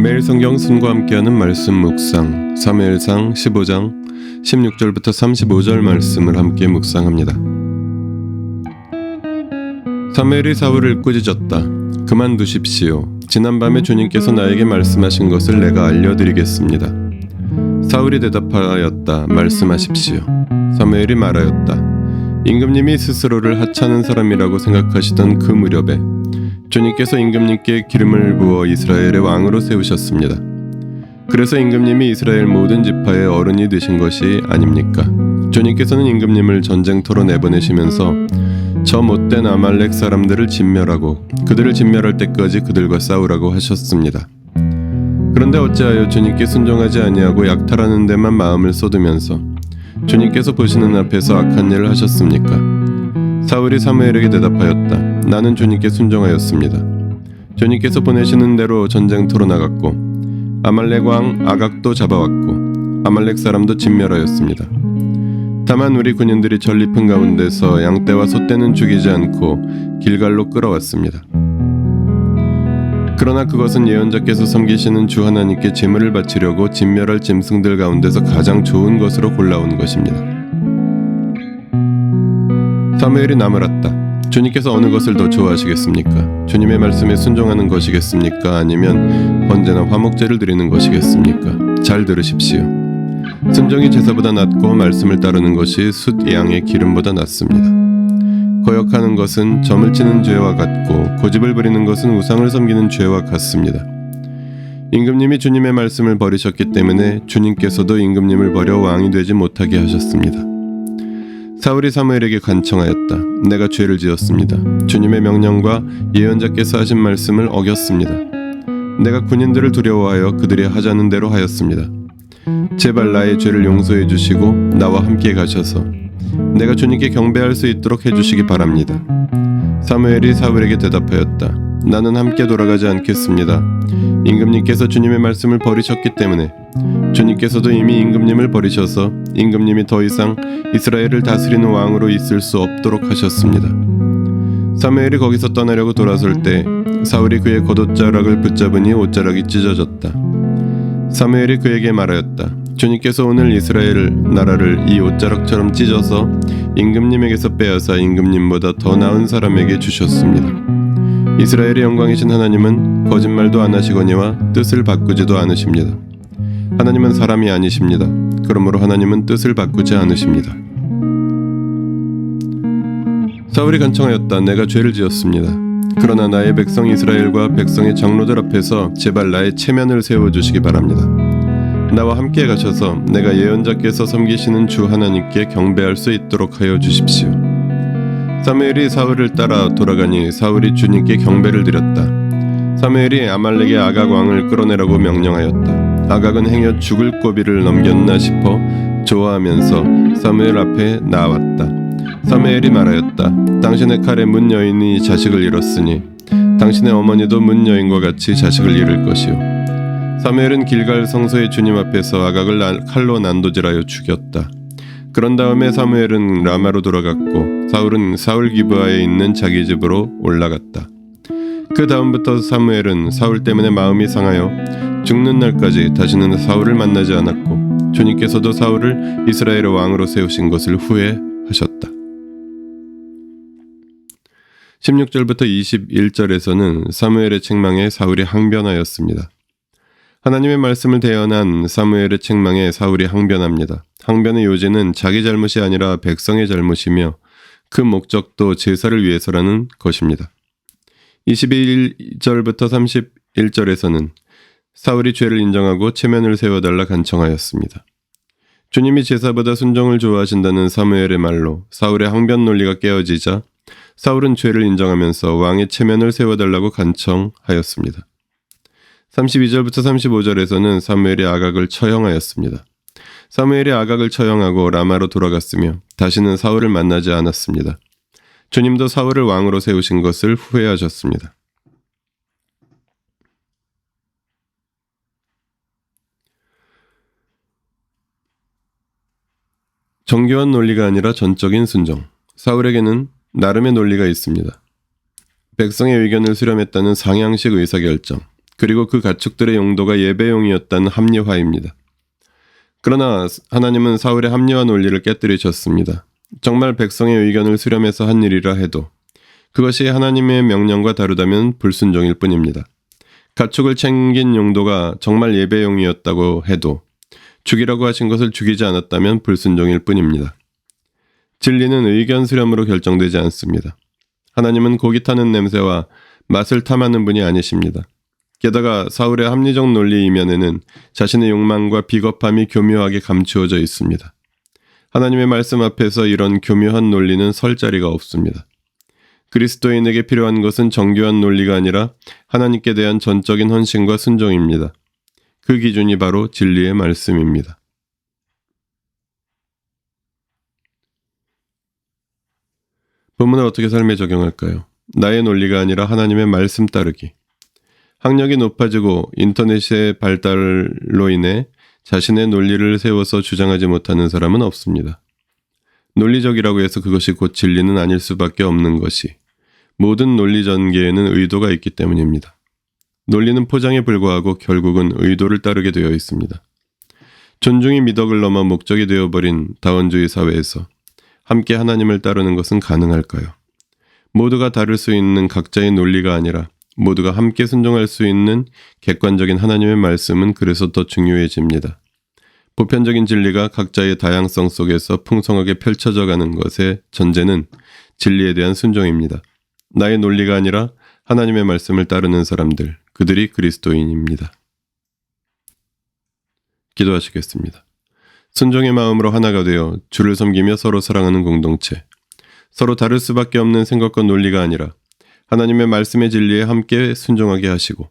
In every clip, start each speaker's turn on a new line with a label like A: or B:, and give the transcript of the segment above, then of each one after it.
A: 매일 성경 순과 함께하는 말씀 묵상 사무엘상 15장 16절부터 35절 말씀을 함께 묵상합니다. 사무엘이 사울을 꾸짖었다. 그만두십시오. 지난밤에 주님께서 나에게 말씀하신 것을 내가 알려드리겠습니다. 사울이 대답하였다. 말씀하십시오. 사무엘이 말하였다. 임금님이 스스로를 하찮은 사람이라고 생각하시던 그 무렵에 주님께서 임금님께 기름을 부어 이스라엘의 왕으로 세우셨습니다. 그래서 임금님이 이스라엘 모든 지파의 어른이 되신 것이 아닙니까? 주님께서는 임금님을 전쟁터로 내보내시면서 저 못된 아말렉 사람들을 진멸하고 그들을 진멸할 때까지 그들과 싸우라고 하셨습니다. 그런데 어찌하여 주님께 순종하지 아니하고 약탈하는 데만 마음을 쏟으면서 주님께서 보시는 앞에서 악한 일을 하셨습니까? 사울이 사무엘에게 대답하였다. 나는 주님께 순종하였습니다. 주님께서 보내시는 대로 전쟁터로 나갔고 아말렉 왕 아각도 잡아왔고 아말렉 사람도 진멸하였습니다. 다만 우리 군인들이 전리품 가운데서 양떼와 소떼는 죽이지 않고 길갈로 끌어왔습니다. 그러나 그것은 예언자께서 섬기시는 주 하나님께 제물을 바치려고 진멸할 짐승들 가운데서 가장 좋은 것으로 골라온 것입니다. 사무엘이 나무랐다. 주님께서 어느 것을 더 좋아하시겠습니까? 주님의 말씀에 순종하는 것이겠습니까? 아니면 번제나 화목제를 드리는 것이겠습니까? 잘 들으십시오. 순종이 제사보다 낫고 말씀을 따르는 것이 숫 양의 기름보다 낫습니다. 거역하는 것은 점을 치는 죄와 같고 고집을 부리는 것은 우상을 섬기는 죄와 같습니다. 임금님이 주님의 말씀을 버리셨기 때문에 주님께서도 임금님을 버려 왕이 되지 못하게 하셨습니다. 사울이 사무엘에게 간청하였다. 내가 죄를 지었습니다. 주님의 명령과 예언자께서 하신 말씀을 어겼습니다. 내가 군인들을 두려워하여 그들이 하자는 대로 하였습니다. 제발 나의 죄를 용서해 주시고 나와 함께 가셔서 내가 주님께 경배할 수 있도록 해주시기 바랍니다. 사무엘이 사울에게 대답하였다. 나는 함께 돌아가지 않겠습니다. 임금님께서 주님의 말씀을 버리셨기 때문에 주님께서도 이미 임금님을 버리셔서 임금님이 더 이상 이스라엘을 다스리는 왕으로 있을 수 없도록 하셨습니다. 사무엘이 거기서 떠나려고 돌아설 때 사울이 그의 겉옷자락을 붙잡으니 옷자락이 찢어졌다. 사무엘이 그에게 말하였다. 주님께서 오늘 이스라엘 나라를 이 옷자락처럼 찢어서 임금님에게서 빼앗아 임금님보다 더 나은 사람에게 주셨습니다. 이스라엘의 영광이신 하나님은 거짓말도 안 하시거니와 뜻을 바꾸지도 않으십니다. 하나님은 사람이 아니십니다. 그러므로 하나님은 뜻을 바꾸지 않으십니다. 사울이 간청하였다. 내가 죄를 지었습니다. 그러나 나의 백성 이스라엘과 백성의 장로들 앞에서 제발 나의 체면을 세워주시기 바랍니다. 나와 함께 가셔서 내가 예언자께서 섬기시는 주 하나님께 경배할 수 있도록 하여 주십시오. 사무엘이 사울을 따라 돌아가니 사울이 주님께 경배를 드렸다. 사무엘이 아말렉의 아각 왕을 끌어내라고 명령하였다. 아각은 행여 죽을 고비를 넘겼나 싶어 좋아하면서 사무엘 앞에 나왔다. 사무엘이 말하였다. 당신의 칼에 문 여인이 자식을 잃었으니 당신의 어머니도 문 여인과 같이 자식을 잃을 것이요. 사무엘은 길갈 성소의 주님 앞에서 아각을 칼로 난도질하여 죽였다. 그런 다음에 사무엘은 라마로 돌아갔고 사울은 사울 기브아에 있는 자기 집으로 올라갔다. 그 다음부터 사무엘은 사울 때문에 마음이 상하여 죽는 날까지 다시는 사울을 만나지 않았고 주님께서도 사울을 이스라엘의 왕으로 세우신 것을 후회하셨다. 16절부터 21절에서는 사무엘의 책망에 사울이 항변하였습니다. 하나님의 말씀을 대언한 사무엘의 책망에 사울이 항변합니다. 항변의 요지는 자기 잘못이 아니라 백성의 잘못이며 그 목적도 제사를 위해서라는 것입니다. 21절부터 31절에서는 사울이 죄를 인정하고 체면을 세워달라 간청하였습니다. 주님이 제사보다 순종을 좋아하신다는 사무엘의 말로 사울의 항변 논리가 깨어지자 사울은 죄를 인정하면서 왕의 체면을 세워달라고 간청하였습니다. 32절부터 35절에서는 사무엘이 아각을 처형하였습니다. 사무엘이 아각을 처형하고 라마로 돌아갔으며 다시는 사울을 만나지 않았습니다. 주님도 사울을 왕으로 세우신 것을 후회하셨습니다. 정교한 논리가 아니라 전적인 순종. 사울에게는 나름의 논리가 있습니다. 백성의 의견을 수렴했다는 상향식 의사결정. 그리고 그 가축들의 용도가 예배용이었다는 합리화입니다. 그러나 하나님은 사울의 합리화 논리를 깨뜨리셨습니다. 정말 백성의 의견을 수렴해서 한 일이라 해도 그것이 하나님의 명령과 다르다면 불순종일 뿐입니다. 가축을 챙긴 용도가 정말 예배용이었다고 해도 죽이라고 하신 것을 죽이지 않았다면 불순종일 뿐입니다. 진리는 의견 수렴으로 결정되지 않습니다. 하나님은 고기 타는 냄새와 맛을 탐하는 분이 아니십니다. 게다가 사울의 합리적 논리 이면에는 자신의 욕망과 비겁함이 교묘하게 감추어져 있습니다. 하나님의 말씀 앞에서 이런 교묘한 논리는 설 자리가 없습니다. 그리스도인에게 필요한 것은 정교한 논리가 아니라 하나님께 대한 전적인 헌신과 순종입니다. 그 기준이 바로 진리의 말씀입니다. 본문을 어떻게 삶에 적용할까요? 나의 논리가 아니라 하나님의 말씀 따르기. 학력이 높아지고 인터넷의 발달로 인해 자신의 논리를 세워서 주장하지 못하는 사람은 없습니다. 논리적이라고 해서 그것이 곧 진리는 아닐 수밖에 없는 것이 모든 논리 전개에는 의도가 있기 때문입니다. 논리는 포장에 불과하고 결국은 의도를 따르게 되어 있습니다. 존중이 미덕을 넘어 목적이 되어버린 다원주의 사회에서 함께 하나님을 따르는 것은 가능할까요? 모두가 다를 수 있는 각자의 논리가 아니라 모두가 함께 순종할 수 있는 객관적인 하나님의 말씀은 그래서 더 중요해집니다. 보편적인 진리가 각자의 다양성 속에서 풍성하게 펼쳐져 가는 것의 전제는 진리에 대한 순종입니다. 나의 논리가 아니라 하나님의 말씀을 따르는 사람들, 그들이 그리스도인입니다. 기도하시겠습니다. 순종의 마음으로 하나가 되어 주를 섬기며 서로 사랑하는 공동체, 서로 다를 수밖에 없는 생각과 논리가 아니라 하나님의 말씀의 진리에 함께 순종하게 하시고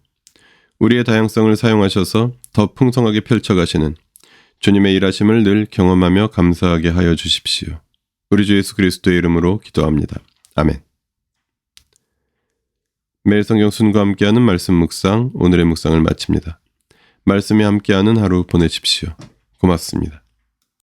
A: 우리의 다양성을 사용하셔서 더 풍성하게 펼쳐가시는 주님의 일하심을 늘 경험하며 감사하게 하여 주십시오. 우리 주 예수 그리스도의 이름으로 기도합니다. 아멘. 매일 성경 순과 함께하는 말씀 묵상, 오늘의 묵상을 마칩니다. 말씀이 함께하는 하루 보내십시오. 고맙습니다.